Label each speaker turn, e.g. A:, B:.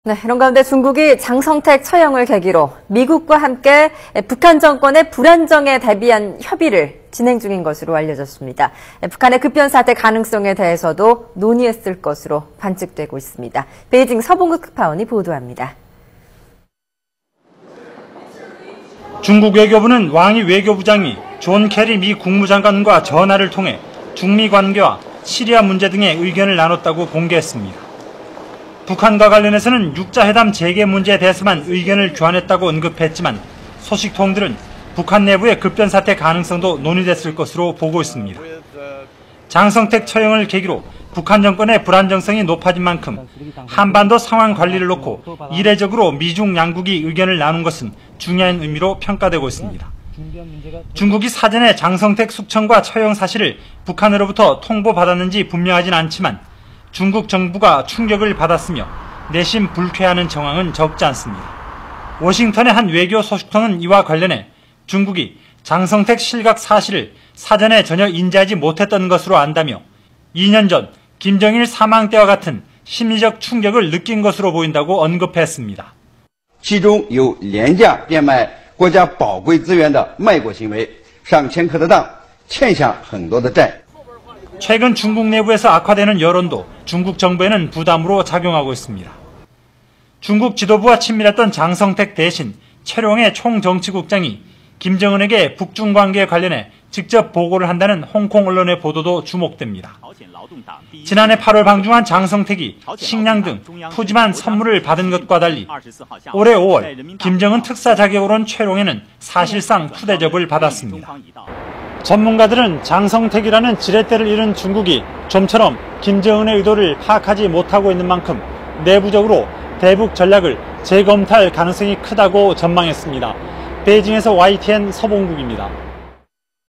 A: 네, 이런 가운데 중국이 장성택 처형을 계기로 미국과 함께 북한 정권의 불안정에 대비한 협의를 진행 중인 것으로 알려졌습니다. 북한의 급변 사태 가능성에 대해서도 논의했을 것으로 관측되고 있습니다. 베이징 서봉국 특파원이 보도합니다.
B: 중국 외교부는 왕이 외교부장이 존 캐리 미 국무장관과 전화를 통해 중미 관계와 시리아 문제 등의 의견을 나눴다고 공개했습니다. 북한과 관련해서는 육자회담 재개 문제에 대해서만 의견을 교환했다고 언급했지만 소식통들은 북한 내부의 급변 사태 가능성도 논의됐을 것으로 보고 있습니다. 장성택 처형을 계기로 북한 정권의 불안정성이 높아진 만큼 한반도 상황 관리를 놓고 이례적으로 미중 양국이 의견을 나눈 것은 중요한 의미로 평가되고 있습니다. 중국이 사전에 장성택 숙청과 처형 사실을 북한으로부터 통보받았는지 분명하진 않지만 중국 정부가 충격을 받았으며 내심 불쾌하는 정황은 적지 않습니다. 워싱턴의 한 외교 소식통은 이와 관련해 중국이 장성택 실각 사실을 사전에 전혀 인지하지 못했던 것으로 안다며 2년 전 김정일 사망 때와 같은 심리적 충격을 느낀 것으로 보인다고 언급했습니다.
C: 其中有廉价变卖国家宝贵资源的卖国行为，上千颗的当，欠下很多的债。
B: 최근 중국 내부에서 악화되는 여론도 중국 정부에는 부담으로 작용하고 있습니다. 중국 지도부와 친밀했던 장성택 대신 최룡해 총정치국장이 김정은에게 북중 관계에 관련해 직접 보고를 한다는 홍콩 언론의 보도도 주목됩니다. 지난해 8월 방중한 장성택이 식량 등 푸짐한 선물을 받은 것과 달리 올해 5월 김정은 특사 자격으로 온 최룡해는 사실상 푸대접을 받았습니다. 전문가들은 장성택이라는 지렛대를 잃은 중국이 좀처럼 김정은의 의도를 파악하지 못하고 있는 만큼 내부적으로 대북 전략을 재검토할 가능성이 크다고 전망했습니다. 베이징에서 YTN 서봉국입니다.